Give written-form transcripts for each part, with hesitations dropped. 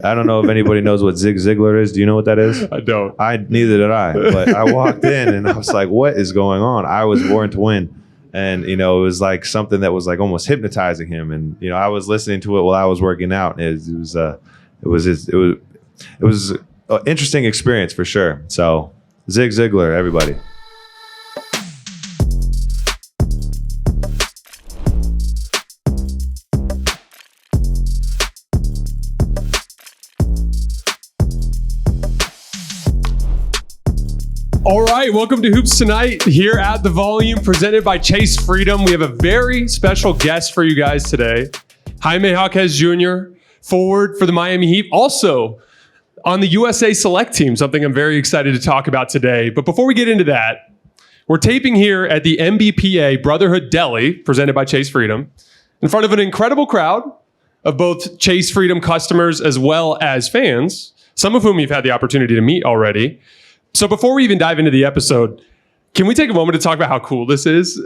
I don't know if anybody knows what Zig Ziglar is. Do you know what that is? I don't. Neither did I. But I walked in and I was like, what is going on? I was born to win. And, it was like something that was like almost hypnotizing him. And, I was listening to it while I was working out. It was an interesting experience for sure. So Zig Ziglar, everybody. All right, welcome to Hoops Tonight here at The Volume, presented by Chase Freedom. We have a very special guest for you guys today. Jaime Jaquez Jr., forward for the Miami Heat, also on the USA Select team, something I'm very excited to talk about today. But before we get into that, we're taping here at the MBPA Brotherhood Deli, presented by Chase Freedom, in front of an incredible crowd of both Chase Freedom customers as well as fans, some of whom you've had the opportunity to meet already. So before we even dive into the episode, can we take a moment to talk about how cool this is?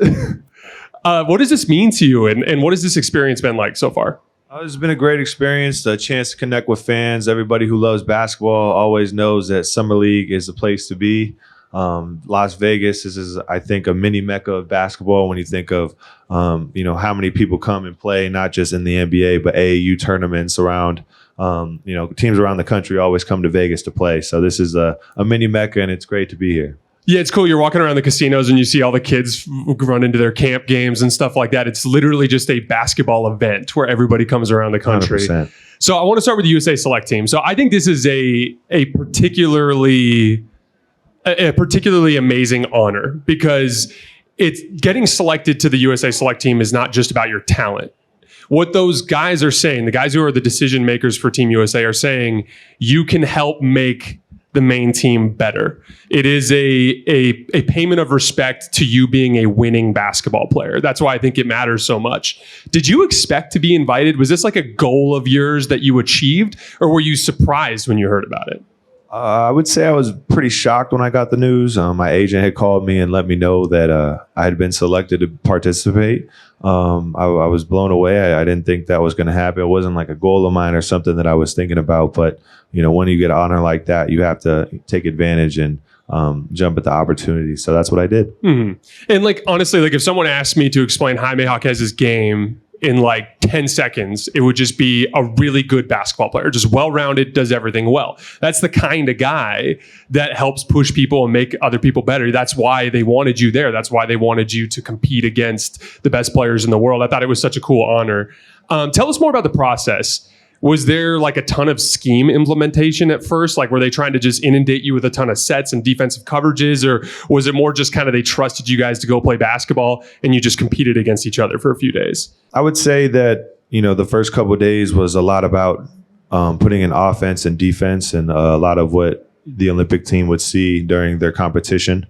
What does this mean to you, and what has this experience been like so far? It's been a great experience, a chance to connect with fans. Everybody who loves basketball always knows that Summer League is the place to be. Las Vegas is, I think, a mini mecca of basketball when you think of, how many people come and play, not just in the NBA, but AAU tournaments around. Teams around the country always come to Vegas to play. So this is a mini mecca, and it's great to be here. Yeah, it's cool. You're walking around the casinos and you see all the kids run into their camp games and stuff like that. It's literally just a basketball event where everybody comes around the country. 100%. So I want to start with the USA Select team. So I think this is a particularly amazing honor, because it's getting selected to the USA Select team is not just about your talent. What those guys are saying, the guys who are the decision makers for Team USA are saying, you can help make the main team better. It is a payment of respect to you being a winning basketball player. That's why I think it matters so much. Did you expect to be invited? Was this like a goal of yours that you achieved, or were you surprised when you heard about it? I would say I was pretty shocked when I got the news. My agent had called me and let me know that I had been selected to participate. I was blown away. I didn't think that was going to happen. It wasn't like a goal of mine or something that I was thinking about. But, when you get an honor like that, you have to take advantage and jump at the opportunity. So that's what I did. Mm-hmm. And honestly, if someone asked me to explain Jaime Jaquez's game in 10 seconds, it would just be a really good basketball player, just well-rounded, does everything well. That's the kind of guy that helps push people and make other people better. That's why they wanted you there. That's why they wanted you to compete against the best players in the world. I thought it was such a cool honor. Tell us more about the process. Was there a ton of scheme implementation at first? Were they trying to just inundate you with a ton of sets and defensive coverages? Or was it more just kind of they trusted you guys to go play basketball and you just competed against each other for a few days? I would say that, the first couple of days was a lot about putting in offense and defense, and a lot of what the Olympic team would see during their competition.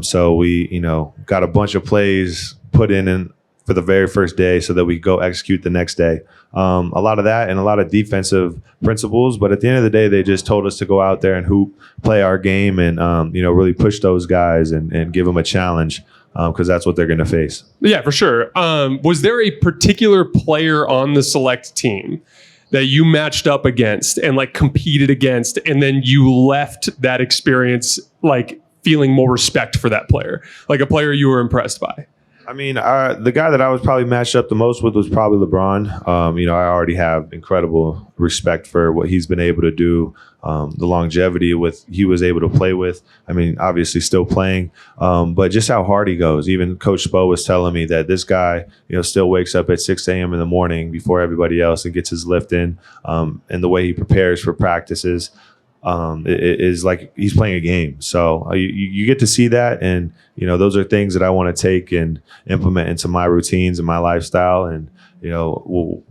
So we, got a bunch of plays put in for the very first day so that we go execute the next day. A lot of that and a lot of defensive principles. But at the end of the day, they just told us to go out there and hoop, play our game, and, really push those guys and give them a challenge, because that's what they're going to face. Yeah, for sure. Was there a particular player on the select team that you matched up against and competed against, and then you left that experience feeling more respect for that player, a player you were impressed by? I mean, the guy that I was probably matched up the most with was probably LeBron. I already have incredible respect for what he's been able to do, the longevity he was able to play with. I mean, obviously still playing, but just how hard he goes. Even Coach Spo was telling me that this guy, still wakes up at 6 a.m. in the morning before everybody else and gets his lift in, and the way he prepares for practices. It is like he's playing a game. So you get to see that, and those are things that I want to take and implement into my routines and my lifestyle, and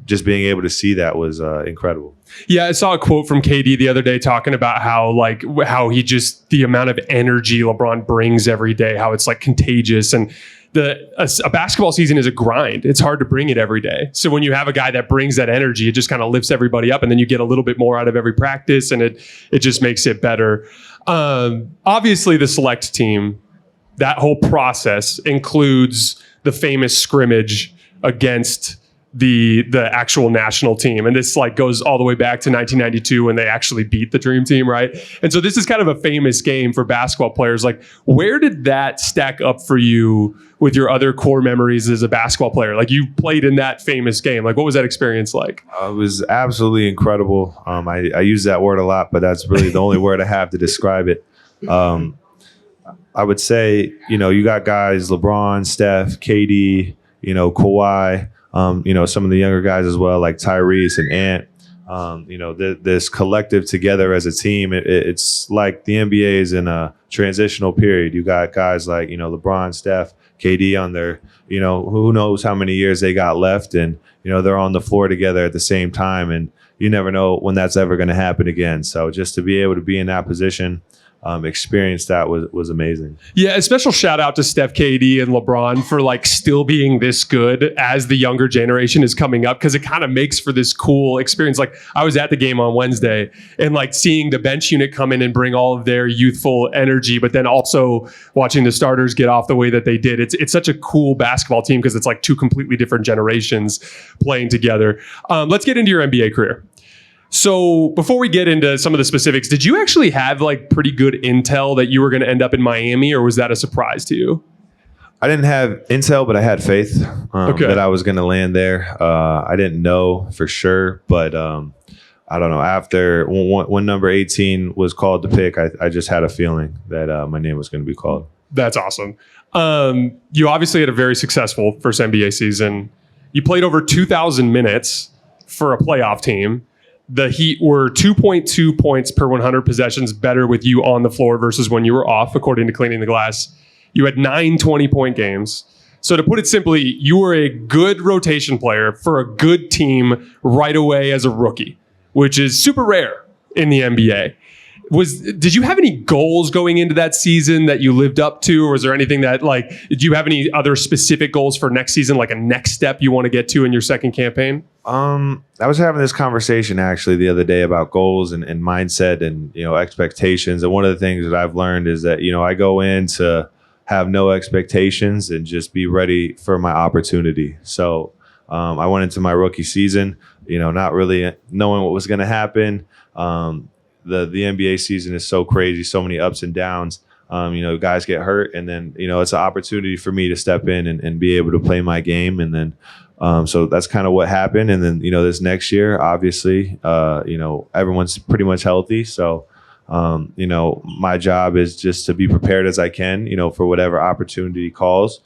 just being able to see that was incredible. Yeah, I saw a quote from KD the other day talking about how he just, the amount of energy LeBron brings every day, how it's contagious, and a basketball season is a grind. It's hard to bring it every day. So when you have a guy that brings that energy, it just kind of lifts everybody up, and then you get a little bit more out of every practice, and it just makes it better. Obviously, the select team, that whole process includes the famous scrimmage against the actual national team. And this like goes all the way back to 1992 when they actually beat the Dream Team, right? And so this is kind of a famous game for basketball players. Like, where did that stack up for you with your other core memories as a basketball player? Like, you played in that famous game. Like, what was that experience like? It was absolutely incredible. I use that word a lot, but that's really the only word I have to describe it. I would say, you got guys, LeBron, Steph, KD, Kawhi, some of the younger guys as well, like Tyrese and Ant. This collective together as a team, it's like the NBA is in a transitional period. You got guys like, LeBron, Steph, KD on their, who knows how many years they got left. And, they're on the floor together at the same time. And you never know when that's ever going to happen again. So just to be able to be in that position, experience that was amazing. Yeah, a special shout out to Steph, KD, and LeBron for like still being this good as the younger generation is coming up, because it kind of makes for this cool experience. Like, I was at the game on Wednesday and like seeing the bench unit come in and bring all of their youthful energy, but then also watching the starters get off the way that they did. It's such a cool basketball team because it's like two completely different generations playing together. Let's get into your NBA career. So before we get into some of the specifics, did you actually have like pretty good intel that you were going to end up in Miami, or was that a surprise to you? I didn't have intel, but I had faith that I was going to land there. I didn't know for sure, but I don't know. After when number 18 was called to pick, I just had a feeling that my name was going to be called. That's awesome. You obviously had a very successful first NBA season. You played over 2,000 minutes for a playoff team. The Heat were 2.2 points per 100 possessions better with you on the floor versus when you were off, according to Cleaning the Glass. You had 9 20-point games. So to put it simply, you were a good rotation player for a good team right away as a rookie, which is super rare in the NBA. Did you have any goals going into that season that you lived up to, or was there anything that did you have any other specific goals for next season, like a next step you want to get to in your second campaign? I was having this conversation actually the other day about goals and mindset and, expectations. And one of the things that I've learned is that, I go in to have no expectations and just be ready for my opportunity. So I went into my rookie season, not really knowing what was going to happen. The NBA season is so crazy, so many ups and downs. Guys get hurt, and then it's an opportunity for me to step in and be able to play my game. And then so that's kind of what happened. And then this next year, obviously, everyone's pretty much healthy. So my job is just to be prepared as I can, for whatever opportunity calls.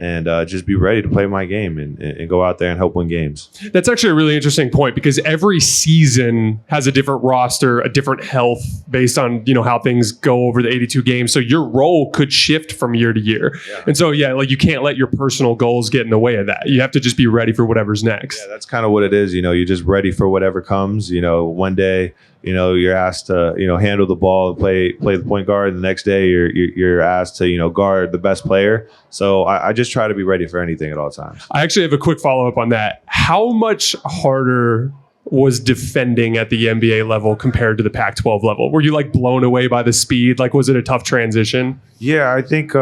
And just be ready to play my game and go out there and help win games. That's actually a really interesting point, because every season has a different roster, a different health based on, how things go over the 82 games. So your role could shift from year to year. Yeah. And so, you can't let your personal goals get in the way of that. You have to just be ready for whatever's next. Yeah, that's kind of what it is. You're just ready for whatever comes. One day, you're asked to, handle the ball and play the point guard. The next day, you're asked to, guard the best player. So I just try to be ready for anything at all times. I actually have a quick follow-up on that. How much harder was defending at the NBA level compared to the Pac-12 level? Were you blown away by the speed? Was it a tough transition? Yeah, I think,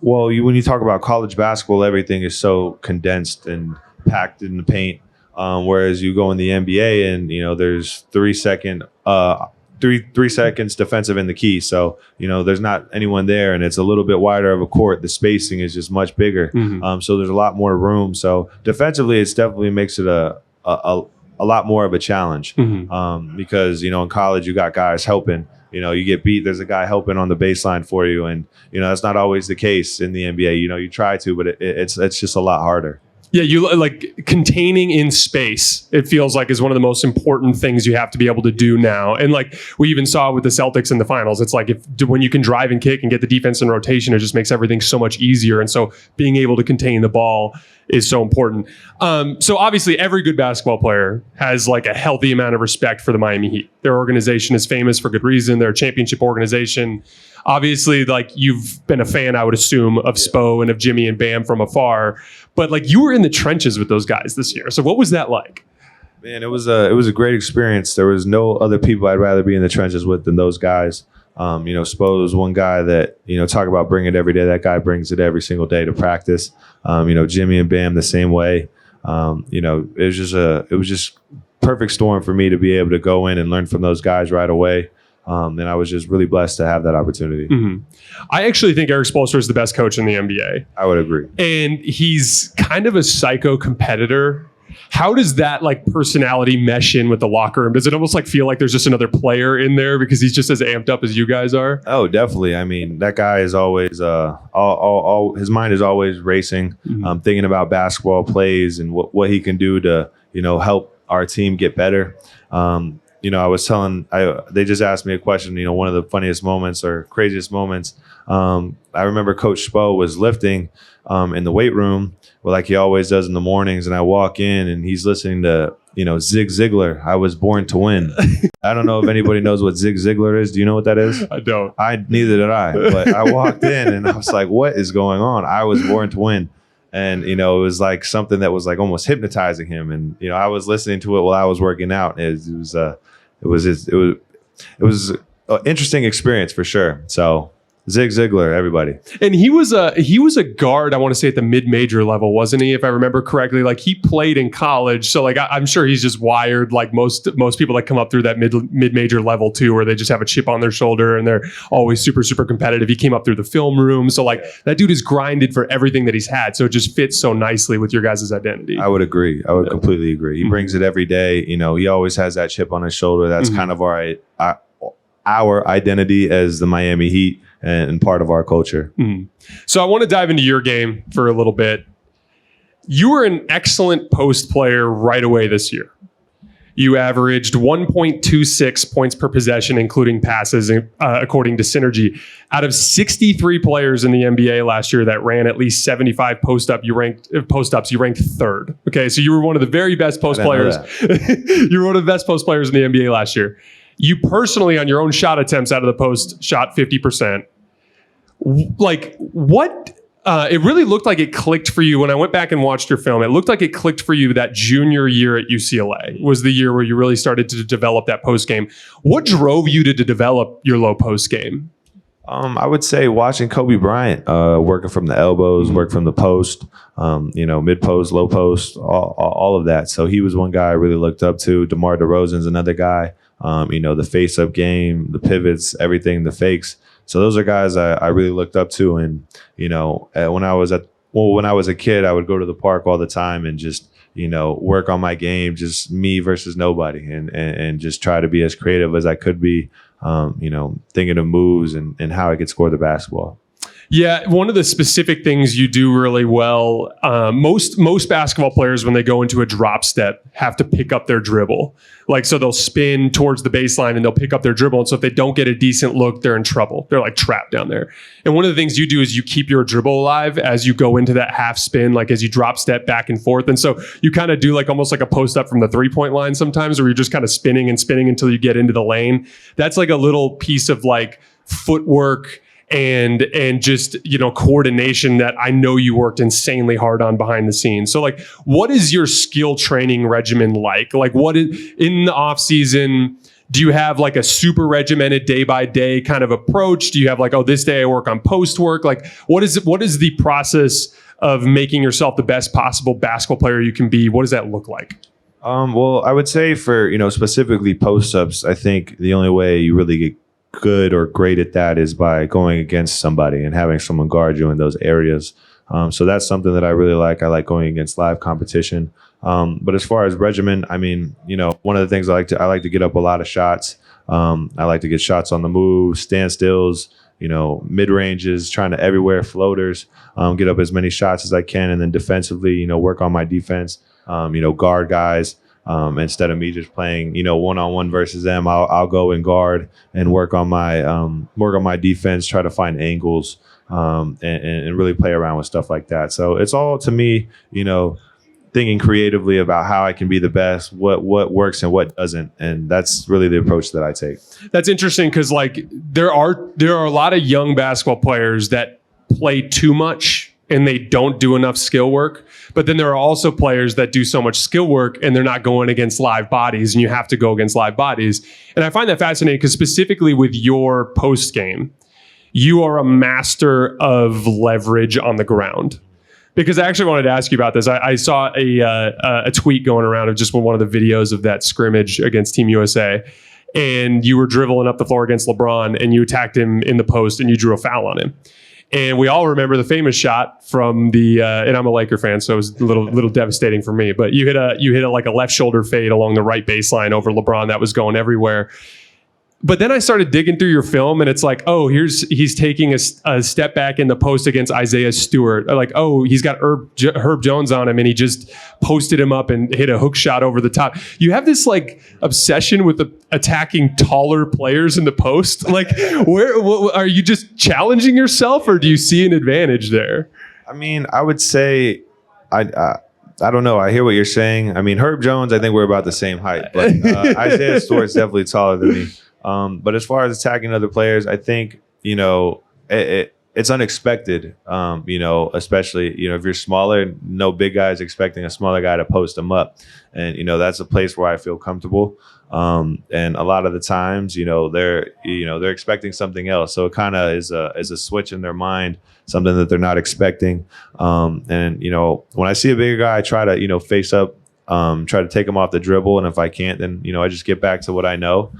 when you talk about college basketball, everything is so condensed and packed in the paint. Whereas you go in the NBA and, there's 3 seconds defensive in the key. So, there's not anyone there, and it's a little bit wider of a court. The spacing is just much bigger. Mm-hmm. So there's a lot more room. So defensively, it's definitely makes it a lot more of a challenge. Mm-hmm. Because, in college, you got guys helping. You get beat, there's a guy helping on the baseline for you. And, that's not always the case in the NBA. You try to, but it's just a lot harder. Yeah, you containing in space, it feels like, is one of the most important things you have to be able to do now. And we even saw with the Celtics in the finals, it's when you can drive and kick and get the defense in rotation, it just makes everything so much easier. And so being able to contain the ball is so important. So obviously every good basketball player has a healthy amount of respect for the Miami Heat. Their organization is famous for good reason. They're a championship organization. Obviously, you've been a fan, I would assume, of Spo and of Jimmy and Bam from afar, but you were in the trenches with those guys this year. So what was that like? Man, it was a great experience. There was no other people I'd rather be in the trenches with than those guys. Spo was one guy that, talk about bring it every day. That guy brings it every single day to practice. Jimmy and Bam the same way. It was just perfect storm for me to be able to go in and learn from those guys right away. And I was just really blessed to have that opportunity. Mm-hmm. I actually think Erik Spoelstra is the best coach in the NBA. I would agree. And he's kind of a psycho competitor. How does that like personality mesh in with the locker room? Does it almost like feel like there's just another player in there because he's just as amped up as you guys are? Oh, definitely. I mean, that guy is always his mind is always racing, thinking about basketball plays and what he can do to, help our team get better. They just asked me a question, one of the funniest moments or craziest moments. I remember Coach Spo was lifting in the weight room, like he always does in the mornings. And I walk in and he's listening to, Zig Ziglar, I Was Born to Win. I don't know if anybody knows what Zig Ziglar is. Do you know what that is? I don't. Neither did I. But I walked in and I was like, what is going on? I was born to win. And, it was like something that was like almost hypnotizing him. And, I was listening to it while I was working out. It was an interesting experience for sure. So Zig Ziglar, everybody. And he was a guard, I want to say at the mid-major level, wasn't he? If I remember correctly, like he played in college. So like I'm sure he's just wired like most people that come up through that mid-major level too, where they just have a chip on their shoulder and they're always super, super competitive. He came up through the film room. So like that dude is grinded for everything that he's had. So it just fits so nicely with your guys' identity. I would agree. I would completely agree. He brings it every day. He always has that chip on his shoulder. That's kind of our identity as the Miami Heat. And part of our culture. So I want to dive into your game for a little bit. You were an excellent post player right away this year. You averaged 1.26 points per possession, including passes, according to Synergy. Out of 63 players in the NBA last year that ran at least 75 post-ups, you ranked third. Okay, so you were one of the very best post players. You were one of the best post players in the NBA last year. You personally, on your own shot attempts out of the post, shot 50%. Like, what? It really looked like it clicked for you when I went back and watched your film. It looked like it clicked for you that junior year at UCLA was the year where you really started to develop that post game. What drove you to develop your low post game? I would say watching Kobe Bryant, working from the elbows, work from the post, mid post, low post, all of that. So he was one guy I really looked up to. DeMar DeRozan's another guy. The face-up game, the pivots, everything, the fakes. So those are guys I really looked up to. And, when I was a kid, I would go to the park all the time and just, work on my game, just me versus nobody, and just try to be as creative as I could be, thinking of moves and how I could score the basketball. Yeah, one of the specific things you do really well, most basketball players, when they go into a drop step, have to pick up their dribble. Like, so they'll spin towards the baseline and they'll pick up their dribble. And so if they don't get a decent look, they're in trouble. They're like trapped down there. And one of the things you do is you keep your dribble alive as you go into that half spin, like as you drop step back and forth. And so you kind of do like almost like a post up from the 3-point line sometimes, where you're just kind of spinning and spinning until you get into the lane. That's like a little piece of like footwork and just, coordination that I know you worked insanely hard on behind the scenes. So like, what is your skill training regimen like? Like, what is in the off season? Do you have like a super regimented day by day kind of approach? Do you have like, this day I work on post work? Like, what is the process of making yourself the best possible basketball player you can be? What does that look like? Well, I would say for, specifically post-ups, I think the only way you really get good or great at that is by going against somebody and having someone guard you in those areas. So that's something that I really like. I like going against live competition. But as far as regimen, I mean, one of the things I like to get up a lot of shots. I like to get shots on the move, standstills, mid ranges, trying to everywhere floaters, get up as many shots as I can. And then defensively, work on my defense, guard guys. Instead of me just playing, one-on-one versus them, I'll go and guard and work on my defense, try to find angles, and really play around with stuff like that. So it's all, to me, thinking creatively about how I can be the best, what works and what doesn't, and that's really the approach that I take. That's interesting because like there are a lot of young basketball players that play too much and they don't do enough skill work. But then there are also players that do so much skill work and they're not going against live bodies, and you have to go against live bodies. And I find that fascinating because specifically with your post game, you are a master of leverage on the ground. because I actually wanted to ask you about this. I saw a tweet going around of just one of the videos of that scrimmage against Team USA, and you were dribbling up the floor against LeBron, and you attacked him in the post, and you drew a foul on him. And we all remember the famous shot from the, and I'm a Laker fan, so it was a little devastating for me. But you hit a like a left shoulder fade along the right baseline over LeBron that was going everywhere. But then I started digging through your film, and it's like, oh, he's taking a step back in the post against Isaiah Stewart. Like, oh, he's got Herb Jones on him, and he just posted him up and hit a hook shot over the top. You have this like obsession with attacking taller players in the post. Like, what, are you just challenging yourself, or do you see an advantage there? I mean, I would say I don't know. I hear what you're saying. I mean, Herb Jones, I think we're about the same height, but Isaiah Stewart's definitely taller than me. But as far as attacking other players, I think, it's unexpected, especially, if you're smaller, no big guy is expecting a smaller guy to post them up. And, that's a place where I feel comfortable. And a lot of the times, they're expecting something else. So it kind of is a switch in their mind, something that they're not expecting. And, when I see a bigger guy, I try to, face up, try to take him off the dribble. And if I can't, then, I just get back to what I know.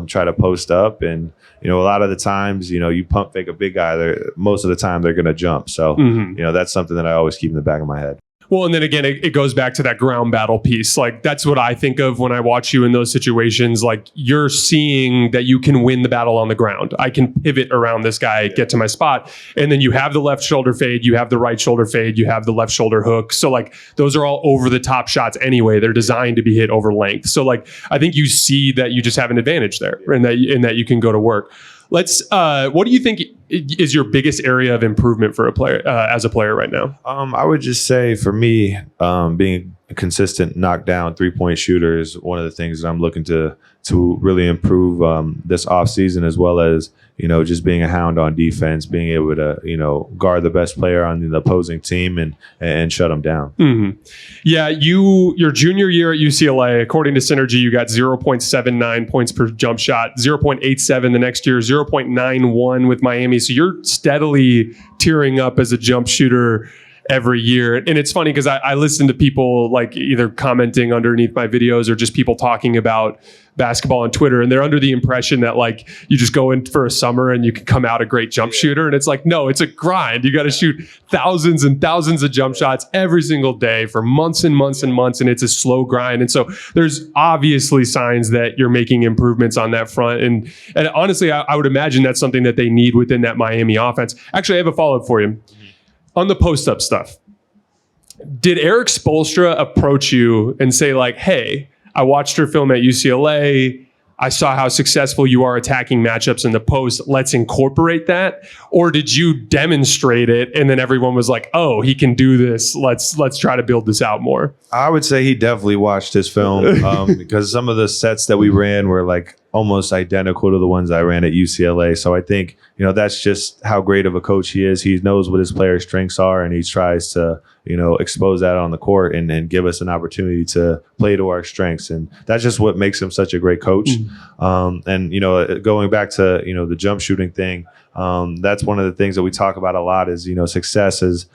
Try to post up, and a lot of the times, you pump fake a big guy. Most of the time they're going to jump. So that's something that I always keep in the back of my head. Well, and then again, it goes back to that ground battle piece. Like, that's what I think of when I watch you in those situations. Like, you're seeing that you can win the battle on the ground. I can pivot around this guy, get to my spot. And then you have the left shoulder fade, you have the right shoulder fade, you have the left shoulder hook. So like, those are all over the top shots anyway. They're designed to be hit over length. So like, I think you see that you just have an advantage there, and that you can go to work. What do you think is your biggest area of improvement for a player, as a player right now? I would just say for me, being a consistent knockdown 3-point shooter is one of the things that I'm looking to really improve this offseason, as well as, just being a hound on defense, being able to, guard the best player on the opposing team and shut them down. Mm-hmm. Yeah, your junior year at UCLA, according to Synergy, you got 0.79 points per jump shot, 0.87 the next year, 0.91 with Miami. So you're steadily tearing up as a jump shooter every year. And it's funny because I listen to people like either commenting underneath my videos or just people talking about basketball on Twitter, and they're under the impression that like you just go in for a summer and you can come out a great jump shooter. And it's like, no, it's a grind. You got to shoot thousands and thousands of jump shots every single day for months and months and months. And it's a slow grind. And so there's obviously signs that you're making improvements on that front. And honestly, I would imagine that's something that they need within that Miami offense. Actually, I have a follow-up for you. On the post-up stuff, did Erik Spoelstra approach you and say like, hey, I watched your film at UCLA. I saw how successful you are attacking matchups in the post. Let's incorporate that. Or did you demonstrate it and then everyone was like, oh, he can do this. Let's try to build this out more? I would say he definitely watched his film because some of the sets that we ran were like almost identical to the ones I ran at UCLA. So I think, that's just how great of a coach he is. He knows what his players' strengths are, and he tries to, expose that on the court and give us an opportunity to play to our strengths. And that's just what makes him such a great coach. And, going back to, the jump shooting thing, that's one of the things that we talk about a lot is, success is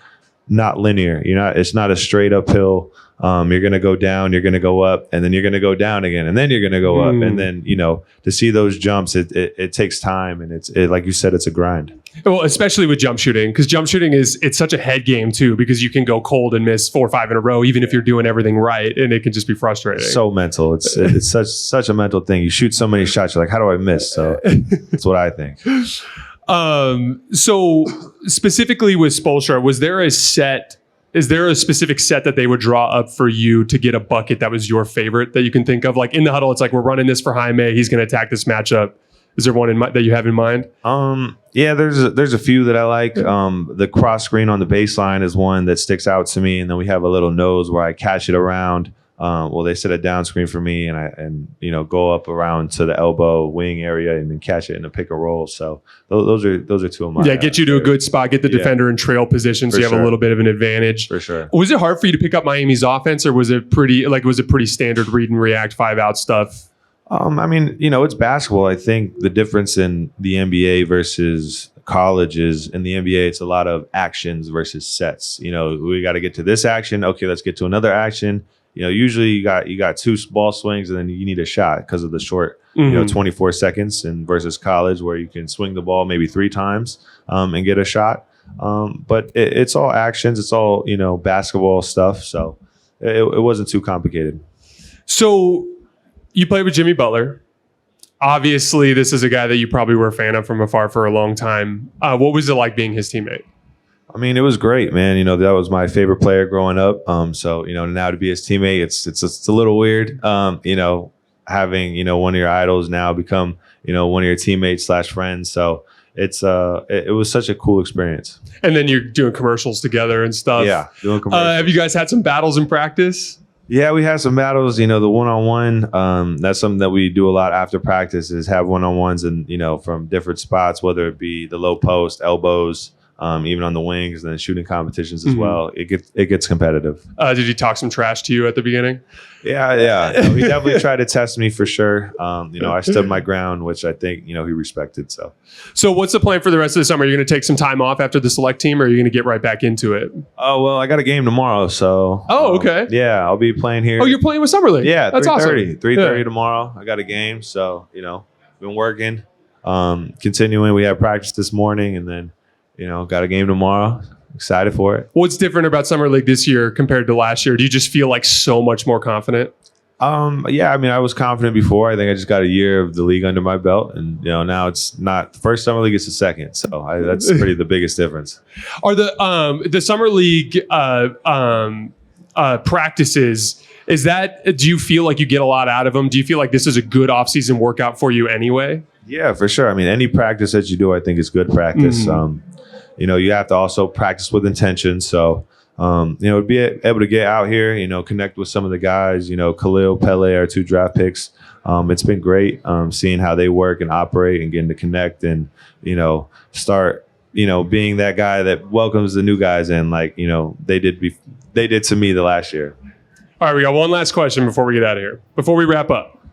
not linear. It's not a straight uphill. You're going to go down, you're going to go up, and then you're going to go down again, and then you're going to go up. And then, to see those jumps, it takes time. And it's like you said, it's a grind. Well, especially with jump shooting, because jump shooting it's such a head game too, because you can go cold and miss 4 or 5 in a row, even if you're doing everything right. And it can just be frustrating. So mental. It's such a mental thing. You shoot so many shots. You're like, how do I miss? So that's what I think. So specifically with Spoelstra, is there a specific set that they would draw up for you to get a bucket that was your favorite that you can think of? Like in the huddle, it's like, we're running this for Jaime. He's going to attack this matchup. Is there one that you have in mind? Yeah, there's a few that I like. The cross screen on the baseline is one that sticks out to me. And then we have a little nose where I catch it around. They set a down screen for me, and go up around to the elbow wing area and then catch it in a pick and roll. So those are two of mine. Yeah, get you to a good spot, get the defender in trail position, so you have a little bit of an advantage. For sure. Was it hard for you to pick up Miami's offense, or was it pretty standard read and react 5-out stuff? I mean, it's basketball. I think the difference in the NBA versus college is in the NBA, it's a lot of actions versus sets. We got to get to this action. Okay, let's get to another action. Usually you got two ball swings and then you need a shot because of the short, 24 seconds, and versus college where you can swing the ball maybe 3 times and get a shot. But it's all actions. It's all, basketball stuff. So it wasn't too complicated. So you played with Jimmy Butler. Obviously, this is a guy that you probably were a fan of from afar for a long time. What was it like being his teammate? I mean, it was great, man. That was my favorite player growing up. So, now to be his teammate, it's a little weird. Having, one of your idols now become, one of your teammates / friends. So it was such a cool experience. And then you're doing commercials together and stuff. Yeah, doing commercials. Have you guys had some battles in practice? Yeah, we had some battles, the one-on-one. That's something that we do a lot after practice is have one-on-ones and, from different spots, whether it be the low post, elbows, even on the wings, and then shooting competitions as well. It gets competitive. Did he talk some trash to you at the beginning? Yeah. He definitely tried to test me for sure. I stood my ground, which I think, he respected. So what's the plan for the rest of the summer? Are you going to take some time off after the select team, or are you going to get right back into it? Oh, well, I got a game tomorrow. So. Oh, okay. Yeah, I'll be playing here. Oh, you're playing with Summer League? Yeah, that's 3:30. awesome. 3:30 tomorrow. I got a game. So, been working, continuing. We had practice this morning and then, got a game tomorrow. Excited for it. What's different about Summer League this year compared to last year? Do you just feel like so much more confident? Yeah, I mean, I was confident before. I think I just got a year of the league under my belt. And, now it's not the first Summer League, it's the second. So that's pretty the biggest difference. Are the Summer League practices, do you feel like you get a lot out of them? Do you feel like this is a good offseason workout for you anyway? Yeah, for sure. I mean, any practice that you do, I think is good practice. You have to also practice with intention. So, be able to get out here, connect with some of the guys, Khalil, Pele, our 2 draft picks. It's been great seeing how they work and operate and getting to connect and, start, being that guy that welcomes the new guys in like, they did to me the last year. All right, we got one last question before we get out of here. Before we wrap up,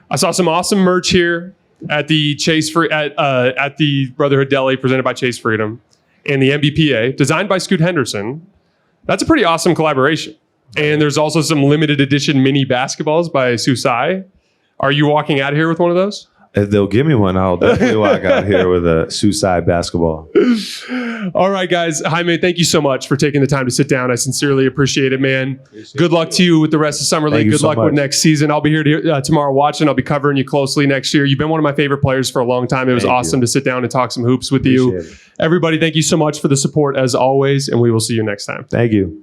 I saw some awesome merch here at the at the Brotherhood Deli presented by Chase Freedom and the MBPA, designed by Scoot Henderson. That's a pretty awesome collaboration. And there's also some limited edition mini basketballs by Susai. Are you walking out of here with one of those? If they'll give me one, I'll definitely walk out here with a Susai basketball. All right, guys. Jaime, thank you so much for taking the time to sit down. I sincerely appreciate it, man. Good luck to you with the rest of Summer League. Good luck with next season. I'll be here tomorrow watching. I'll be covering you closely next year. You've been one of my favorite players for a long time. It was awesome to sit down and talk some hoops with you. Everybody, thank you so much for the support as always, and we will see you next time. Thank you.